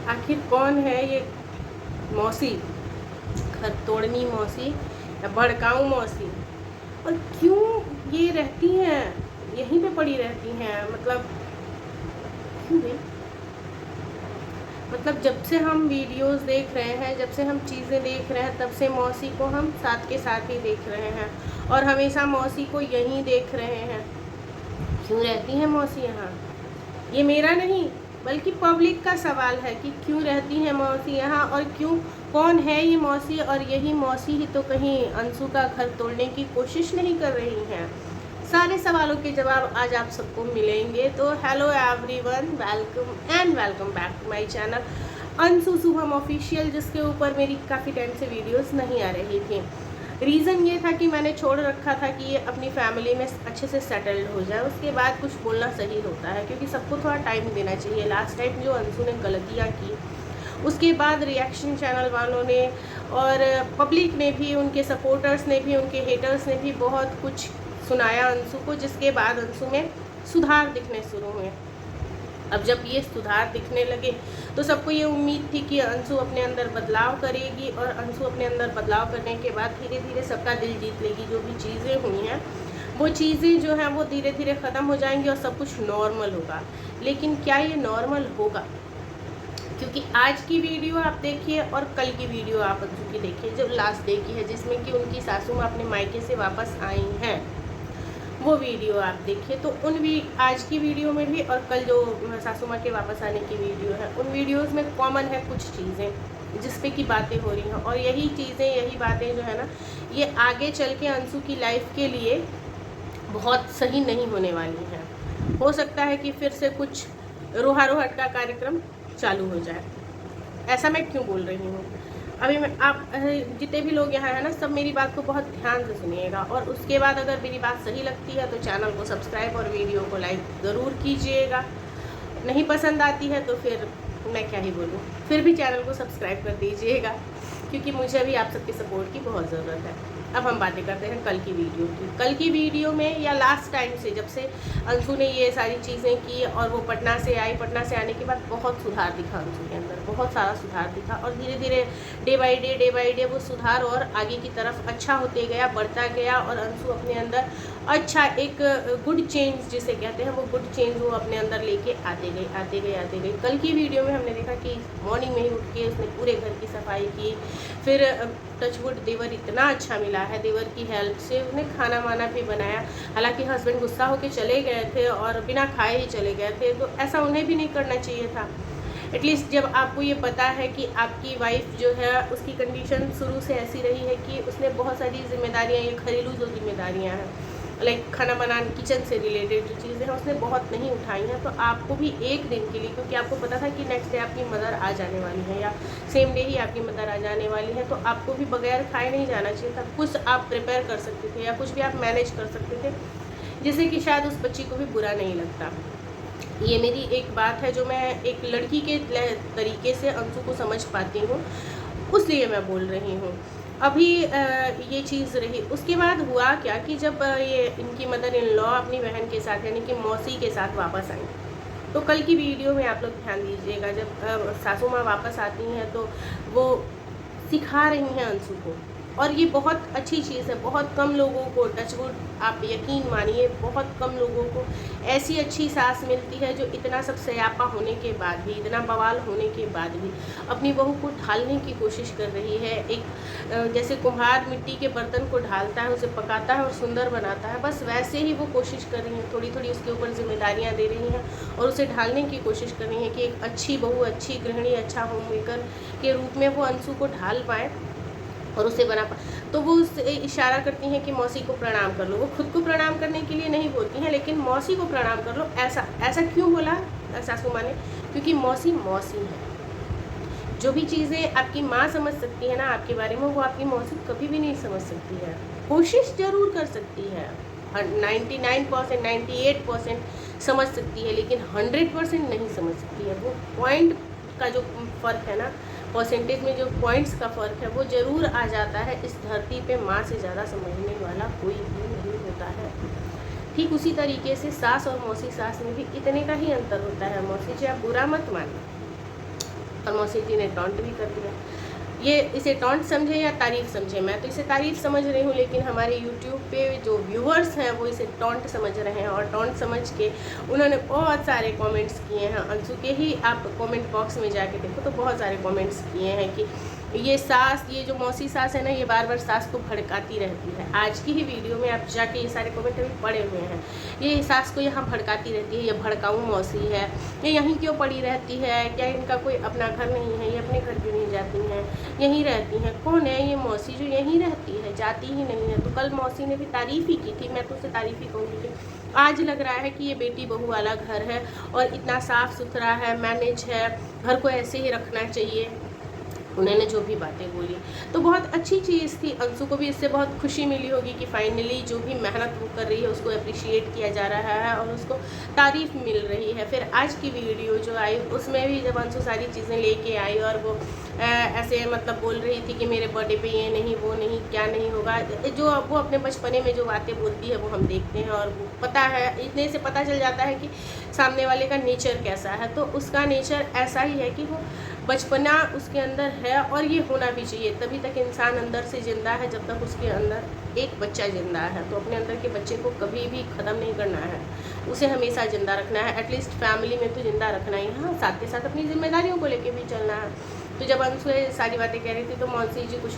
आखिर कौन है ये मौसी, घर तोड़नी मौसी या भड़काऊ मौसी, और क्यों ये रहती हैं यहीं पे पड़ी रहती हैं? मतलब क्यों भाई? मतलब जब से हम वीडियोस देख रहे हैं, जब से हम चीज़ें देख रहे हैं, तब से मौसी को हम साथ के साथ ही देख रहे हैं और हमेशा मौसी को यहीं देख रहे हैं। क्यों रहती हैं मौसी यहाँ? ये मेरा नहीं बल्कि पब्लिक का सवाल है कि क्यों रहती हैं मौसी यहाँ, और क्यों, कौन है ये मौसी, और यही मौसी ही तो कहीं अंशु का घर तोड़ने की कोशिश नहीं कर रही हैं? सारे सवालों के जवाब आज आप सबको मिलेंगे। तो hello everyone, welcome back to my channel Anshu Shubham official, जिसके ऊपर मेरी काफ़ी टाइम से वीडियोस नहीं आ रही थी। रीज़न ये था कि मैंने छोड़ रखा था कि ये अपनी फैमिली में अच्छे से सेटल्ड हो जाए, उसके बाद कुछ बोलना सही होता है, क्योंकि सबको थोड़ा टाइम देना चाहिए। लास्ट टाइम जो अंशु ने गलतियाँ की, उसके बाद रिएक्शन चैनल वालों ने और पब्लिक ने भी, उनके सपोर्टर्स ने भी, उनके हेटर्स ने भी बहुत कुछ सुनाया अंशु को, जिसके बाद अंशु में सुधार दिखने शुरू हुए। अब जब ये सुधार दिखने लगे तो सबको ये उम्मीद थी कि अंशु अपने अंदर बदलाव करेगी, और अंशु अपने अंदर बदलाव करने के बाद धीरे धीरे सबका दिल जीत लेगी। जो भी चीज़ें हुई हैं वो चीज़ें जो हैं वो धीरे धीरे ख़त्म हो जाएंगी और सब कुछ नॉर्मल होगा। लेकिन क्या ये नॉर्मल होगा? क्योंकि आज की वीडियो आप देखिए और कल की वीडियो आप अंशु की देखिए, जो लास्ट डे की है, जिसमें कि उनकी सासू माँ अपने मायके से वापस आई हैं, वो वीडियो आप देखिए। तो आज की वीडियो में भी और कल जो सासू माँ के वापस आने की वीडियो है, उन वीडियोस में कॉमन है कुछ चीज़ें जिस पे की बातें हो रही हैं, और यही चीज़ें, यही बातें जो है ना, ये आगे चल के अंशु की लाइफ के लिए बहुत सही नहीं होने वाली हैं। हो सकता है कि फिर से कुछ रोहा रोहट का कार्यक्रम चालू हो जाए। ऐसा मैं क्यों बोल रही हूँ? अभी मैं, आप जितने भी लोग यहाँ हैं ना, सब मेरी बात को बहुत ध्यान से सुनिएगा, और उसके बाद अगर मेरी बात सही लगती है तो चैनल को सब्सक्राइब और वीडियो को लाइक ज़रूर कीजिएगा। नहीं पसंद आती है तो फिर मैं क्या ही बोलूँ, फिर भी चैनल को सब्सक्राइब कर दीजिएगा, क्योंकि मुझे अभी आप सबके सपोर्ट की बहुत ज़रूरत है। अब हम बातें करते हैं कल की वीडियो की। कल की वीडियो में, या लास्ट टाइम से, जब से अंशु ने ये सारी चीज़ें की और वो पटना से आई, पटना से आने के बाद बहुत सुधार दिखा अंशु के अंदर, बहुत सारा सुधार दिखा, और धीरे धीरे डे बाई डे वो सुधार और आगे की तरफ अच्छा होते गया, बढ़ता गया, और अंशु अपने अंदर अच्छा एक गुड चेंज जिसे कहते हैं, वो गुड चेंज वो अपने अंदर लेके आते गई। कल की वीडियो में हमने देखा कि मॉर्निंग में ही उठ के उसने पूरे घर की सफाई की, फिर टचवुड देवर इतना अच्छा मिला है, देवर की हेल्प से उसने खाना वाना भी बनाया। हालांकि हस्बैंड गुस्सा होकर चले गए थे और बिना खाए ही चले गए थे, तो ऐसा उन्हें भी नहीं करना चाहिए था। एटलीस्ट जब आपको ये पता है कि आपकी वाइफ जो है, उसकी कंडीशन शुरू से ऐसी रही है कि उसने बहुत सारी जिम्मेदारियाँ, ये घरेलू जो जिम्मेदारियाँ हैं, लाइक खाना बनाना, किचन से रिलेटेड जो चीज़ें हैं, उसने बहुत नहीं उठाई हैं, तो आपको भी एक दिन के लिए, क्योंकि आपको पता था कि नेक्स्ट डे आपकी मदर आ जाने वाली है, या सेम डे ही आपकी मदर आ जाने वाली है, तो आपको भी बगैर खाए नहीं जाना चाहिए था। कुछ आप प्रिपेयर कर सकते थे, या कुछ भी आप मैनेज कर सकते थे, जिससे कि शायद उस बच्ची को भी बुरा नहीं लगता। ये मेरी एक बात है जो मैं एक लड़की के तरीके से अंशु को समझ पाती हूँ, उसलिए मैं बोल रही हूँ। अभी ये चीज़ रही। उसके बाद हुआ क्या कि जब ये इनकी मदर इन लॉ अपनी बहन के साथ, यानी कि मौसी के साथ वापस आई, तो कल की वीडियो में आप लोग ध्यान दीजिएगा, जब सासू माँ वापस आती हैं तो वो सिखा रही हैं अंशु को, और ये बहुत अच्छी चीज़ है। बहुत कम लोगों को, टचवुड आप यकीन मानिए, बहुत कम लोगों को ऐसी अच्छी सास मिलती है जो इतना सब सयापा होने के बाद भी, इतना बवाल होने के बाद भी अपनी बहू को ढालने की कोशिश कर रही है। एक जैसे कुम्हार मिट्टी के बर्तन को ढालता है, उसे पकाता है और सुंदर बनाता है, बस वैसे ही वो कोशिश कर रही हैं। थोड़ी थोड़ी उसके ऊपर जिम्मेदारियाँ दे रही हैं और उसे ढालने की कोशिश कर रही हैं कि एक अच्छी बहू, अच्छी गृहिणी, अच्छा होम मेकर के रूप में वो अंशु को ढाल पाए और उसे बना पाए। तो वो उससे इशारा करती हैं कि मौसी को प्रणाम कर लो। वो खुद को प्रणाम करने के लिए नहीं बोलती हैं, लेकिन मौसी को प्रणाम कर लो। ऐसा क्यों बोला सासू माँ ने? क्योंकि मौसी मौसी है। जो भी चीज़ें आपकी माँ समझ सकती है ना आपके बारे में, वो आपकी मौसी कभी भी नहीं समझ सकती है। कोशिश ज़रूर कर सकती है, 99%, 98% समझ सकती है, लेकिन 100% नहीं समझ सकती है। वो पॉइंट का जो फ़र्क है ना, परसेंटेज में जो पॉइंट्स का फ़र्क है, वो ज़रूर आ जाता है। इस धरती पे माँ से ज़्यादा समझने वाला कोई भी नहीं होता है। ठीक उसी तरीके से सास और मौसी सास में भी इतने का ही अंतर होता है। मौसी जी, आप बुरा मत मानिए, और मौसी जी ने टॉन्ट भी कर दिया। ये इसे टॉन्ट समझे या तारीफ़ समझे, मैं तो इसे तारीफ़ समझ रही हूँ, लेकिन हमारे यूट्यूब पे जो व्यूअर्स हैं वो इसे टॉन्ट समझ रहे हैं। और टॉन्ट समझ के उन्होंने बहुत सारे कमेंट्स किए हैं। अंशु के ही आप कमेंट बॉक्स में जाके देखो तो बहुत सारे कमेंट्स किए हैं कि ये सास, ये जो मौसी सास है ना, ये बार बार सास को भड़काती रहती है। आज की ही वीडियो में आप जाके ये सारे कमेंट अभी पड़े हुए हैं। ये सास को यहाँ भड़काती रहती है, ये भड़काऊ मौसी है, ये यहीं क्यों पड़ी रहती है, क्या इनका कोई अपना घर नहीं है, ये अपने घर क्यों नहीं जाती हैं, यहीं रहती हैं। कौन है ये मौसी जो यहीं रहती है, जाती ही नहीं है? तो कल मौसी ने भी तारीफ़ ही की थी, मैं तो उसे तारीफ़ ही कहूँगी कि आज लग रहा है कि ये बेटी बहू वाला घर है और इतना साफ़ सुथरा है, मैनेज है, घर को ऐसे ही रखना चाहिए। उन्होंने जो भी बातें बोली तो बहुत अच्छी चीज़ थी। अंशु को भी इससे बहुत खुशी मिली होगी कि फाइनली जो भी मेहनत वो कर रही है उसको अप्रिशिएट किया जा रहा है और उसको तारीफ़ मिल रही है। फिर आज की वीडियो जो आई उसमें भी जब अंशु सारी चीज़ें लेके आई और वो ऐसे मतलब बोल रही थी कि मेरे बर्थडे पे ये नहीं, वो नहीं, क्या नहीं होगा, जो वो अपने बचपने में जो बातें बोलती है वो हम देखते हैं और पता है, इतने से पता चल जाता है कि सामने वाले का नेचर कैसा है। तो उसका नेचर ऐसा ही है कि वो बचपना उसके अंदर है और ये होना भी चाहिए। तभी तक इंसान अंदर से ज़िंदा है जब तक उसके अंदर एक बच्चा ज़िंदा है। तो अपने अंदर के बच्चे को कभी भी ख़त्म नहीं करना है, उसे हमेशा ज़िंदा रखना है। एटलीस्ट फैमिली में तो ज़िंदा रखना ही है, हाँ, साथ के साथ अपनी जिम्मेदारियों को लेके भी चलना है। तो जब अंशु सारी बातें कह रही थी तो मौसी जी कुछ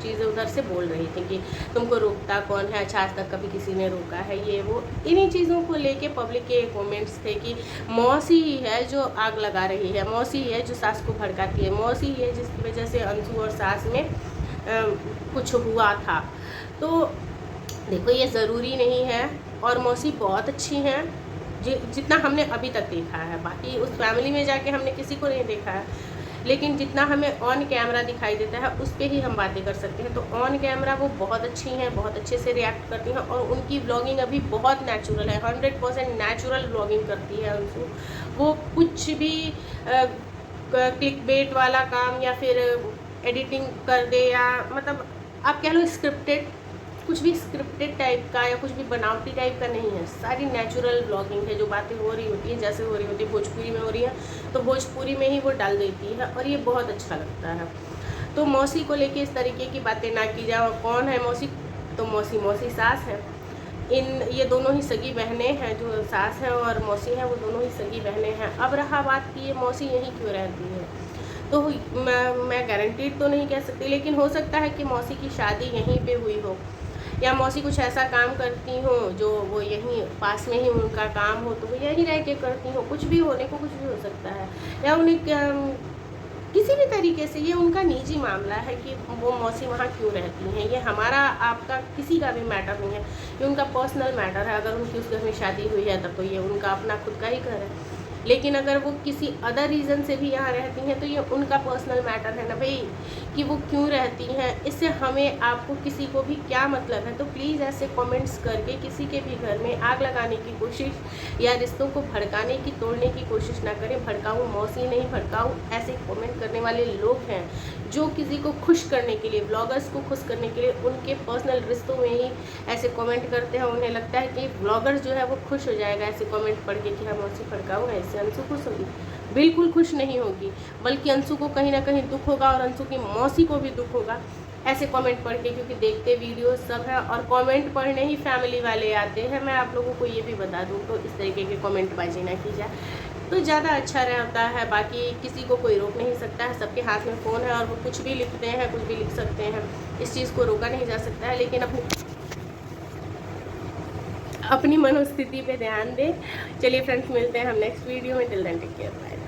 चीज़ें उधर से बोल रही थी कि तुमको रोकता कौन है, अच्छा आज तक कभी किसी ने रोका है, ये वो। इन्हीं चीज़ों को लेके पब्लिक के कमेंट्स थे कि मौसी ही है जो आग लगा रही है, मौसी ही है जो सास को भड़काती है, मौसी ही है जिसकी वजह से अंशु और सास में कुछ हुआ था। तो देखो, ये ज़रूरी नहीं है और मौसी बहुत अच्छी हैं जितना हमने अभी तक देखा है। बाकी उस फैमिली में जाके हमने किसी को नहीं देखा है, लेकिन जितना हमें ऑन कैमरा दिखाई देता है उस पर ही हम बातें कर सकते हैं। तो ऑन कैमरा वो बहुत अच्छी हैं, बहुत अच्छे से रिएक्ट करती हैं और उनकी ब्लॉगिंग अभी बहुत नेचुरल है, 100% नेचुरल ब्लॉगिंग करती है उनको। वो कुछ भी क्लिक बेट वाला काम या फिर एडिटिंग कर दे या मतलब आप कह लो स्क्रिप्टेड, कुछ भी स्क्रिप्टेड टाइप का या कुछ भी बनावटी टाइप का नहीं है। सारी नेचुरल ब्लॉगिंग है, जो बातें हो रही होती हैं जैसे हो रही होती है, भोजपुरी में हो रही है तो भोजपुरी में ही वो डाल देती है और ये बहुत अच्छा लगता है। तो मौसी को लेके इस तरीके की बातें ना की जाए। और कौन है मौसी? तो मौसी सास है। ये दोनों ही सगी बहनें हैं, जो सास हैं और मौसी हैं वो दोनों ही सगी बहनें हैं। अब रहा बात कि ये मौसी यहीं क्यों रहती है, तो मैं गारंटीड तो नहीं कह सकती, लेकिन हो सकता है कि मौसी की शादी यहीं पे हुई हो या मौसी कुछ ऐसा काम करती हो जो वो यहीं पास में ही उनका काम हो तो वो यहीं रह के करती हो। कुछ भी होने को कुछ भी हो सकता है, या उन्हें किसी भी तरीके से ये उनका निजी मामला है कि वो मौसी वहाँ क्यों रहती हैं। ये हमारा आपका किसी का भी मैटर नहीं है, ये उनका पर्सनल मैटर है। अगर उनकी उस घर में शादी हुई है तब तो ये उनका अपना खुद का ही घर है, लेकिन अगर वो किसी अदर रीज़न से भी यहाँ रहती हैं तो ये उनका पर्सनल मैटर है ना भाई, कि वो क्यों रहती हैं। इससे हमें आपको किसी को भी क्या मतलब है। तो प्लीज़ ऐसे कमेंट्स करके किसी के भी घर में आग लगाने की कोशिश या रिश्तों को भड़काने की, तोड़ने की कोशिश ना करें। भड़काऊ मौसी नहीं, भड़काऊ ऐसे कमेंट करने वाले लोग हैं जो किसी को खुश करने के लिए, ब्लॉगर्स को खुश करने के लिए उनके पर्सनल रिश्तों में ही ऐसे कमेंट करते हैं। उन्हें लगता है कि ब्लॉगर्स जो है वो खुश हो जाएगा ऐसे कमेंट पढ़ के कि हाँ मौसी भड़काऊ है, इससे अंशु खुश होगी। बिल्कुल खुश नहीं होगी, बल्कि अंशु को कहीं ना कहीं दुख होगा और अंशु की मौसी को भी दुख होगा ऐसे कमेंट पढ़ के, क्योंकि देखते वीडियो सब है और कमेंट पढ़ने ही फैमिली वाले आते हैं। मैं आप लोगों को ये भी बता दूँ, तो इस तरीके के कमेंट बाजी ना की जाए तो ज़्यादा अच्छा रहता है। बाकी किसी को कोई रोक नहीं सकता है, सबके हाथ में फ़ोन है और वो कुछ भी लिखते हैं, कुछ भी लिख सकते हैं, इस चीज़ को रोका नहीं जा सकता है। लेकिन अपनी मनोस्थिति पे ध्यान दें। चलिए फ्रेंड्स, मिलते हैं हम नेक्स्ट वीडियो में। Till then take care, bye.